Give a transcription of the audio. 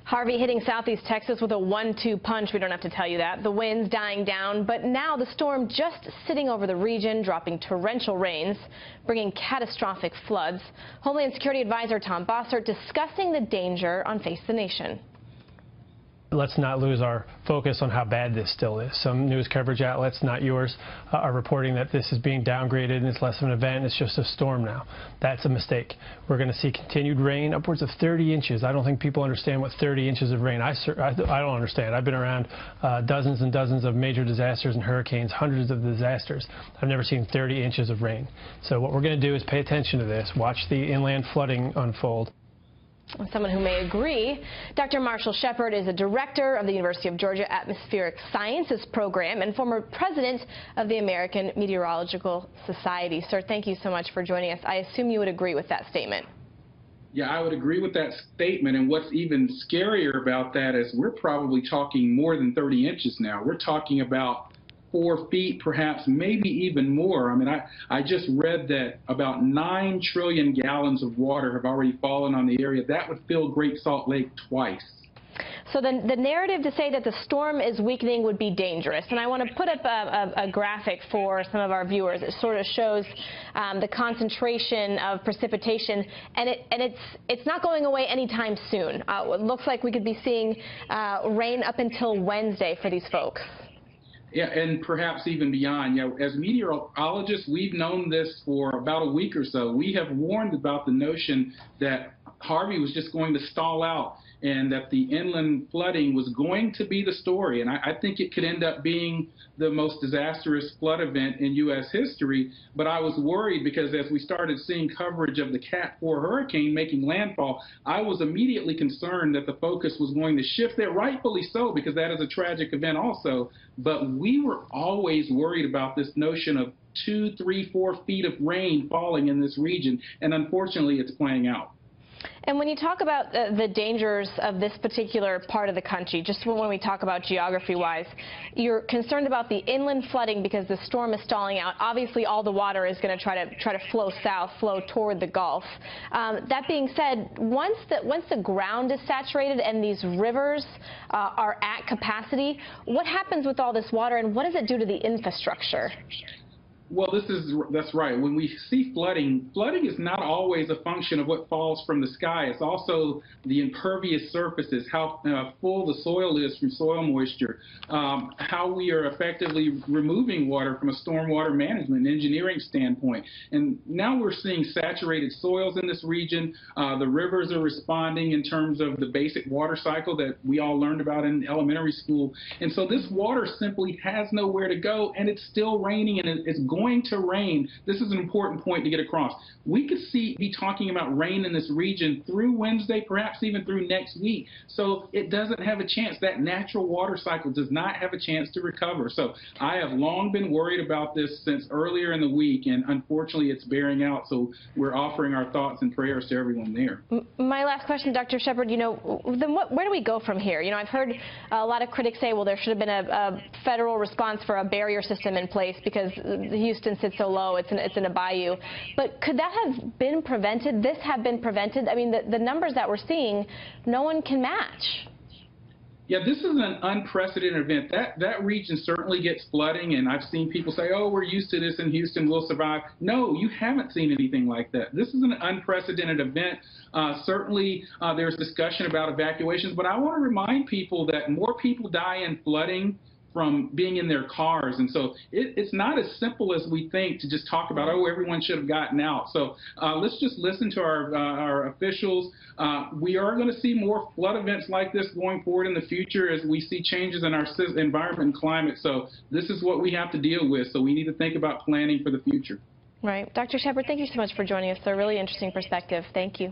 Harvey hitting southeast Texas with a 1-2 punch. We don't have to tell you that. The winds dying down, but now the storm just sitting over the region, dropping torrential rains, bringing catastrophic floods. Homeland Security Advisor Tom Bossert discussing the danger on Face the Nation. Let's not lose our focus on how bad this still is. Some news coverage outlets, not yours, are reporting that this is being downgraded and it's less of an event. It's just a storm now. That's a mistake. We're going to see continued rain, upwards of 30 inches. I don't think people understand what 30 inches of rain. I don't understand. I've been around dozens and dozens of major disasters and hurricanes, hundreds of disasters. I've never seen 30 inches of rain. So what we're going to do is pay attention to this, watch the inland flooding unfold. Someone who may agree. Dr. Marshall Shepard is a director of the University of Georgia Atmospheric Sciences Program and former president of the American Meteorological Society. Sir, thank you so much for joining us. I assume you would agree with that statement. Yeah, I would agree with that statement. And what's even scarier about that is we're probably talking more than 30 inches now. We're talking about 4 feet, perhaps, maybe even more. I mean, I just read that about 9 trillion gallons of water have already fallen on the area. That would fill Great Salt Lake twice. So the narrative to say that the storm is weakening would be dangerous. And I want to put up a graphic for some of our viewers. It sort of shows the concentration of precipitation, and it's not going away anytime soon. It looks like we could be seeing rain up until Wednesday for these folks. Yeah, and perhaps even beyond. You know, as meteorologists, we've known this for about a week or so. We have warned about the notion that Harvey was just going to stall out and that the inland flooding was going to be the story. And I think it could end up being the most disastrous flood event in U.S. history. But I was worried because as we started seeing coverage of the Cat 4 hurricane making landfall, I was immediately concerned that the focus was going to shift there, rightfully so, because that is a tragic event also. But we were always worried about this notion of 2, 3, 4 feet of rain falling in this region. And unfortunately, it's playing out. And when you talk about the dangers of this particular part of the country, just when we talk about geography-wise, you're concerned about the inland flooding because the storm is stalling out. Obviously, all the water is going to try to flow south, flow toward the Gulf. That being said, once the ground is saturated and these rivers are at capacity, what happens with all this water, and what does it do to the infrastructure? Well, that's right. When we see flooding is not always a function of what falls from the sky. It's also the impervious surfaces, how full the soil is from soil moisture, how we are effectively removing water from a stormwater management and engineering standpoint. And now we're seeing saturated soils in this region. The rivers are responding in terms of the basic water cycle that we all learned about in elementary school. And so this water simply has nowhere to go, and it's still raining, and it's going to rain. This is an important point to get across. We could be talking about rain in this region through Wednesday, perhaps even through next week. So it doesn't have a chance. That natural water cycle does not have a chance to recover. So I have long been worried about this since earlier in the week, and unfortunately it's bearing out. So we're offering our thoughts and prayers to everyone there. My last question, Dr. Shepard, then where do we go from here? I've heard a lot of critics say, well, there should have been a federal response for a barrier system in place because Houston sits so low, it's in a bayou. But could that have been prevented? This have been prevented? I mean, the numbers that we're seeing, no one can match. Yeah, this is an unprecedented event. That region certainly gets flooding, and I've seen people say, oh, we're used to this in Houston, we'll survive. No, you haven't seen anything like that. This is an unprecedented event. Certainly, there's discussion about evacuations, but I want to remind people that more people die in flooding from being in their cars. And so it's not as simple as we think to just talk about, oh, everyone should have gotten out. So let's just listen to our officials. We are going to see more flood events like this going forward in the future as we see changes in our environment and climate. So this is what we have to deal with. So we need to think about planning for the future. Right. Dr. Shepard, thank you so much for joining us. A really interesting perspective. Thank you.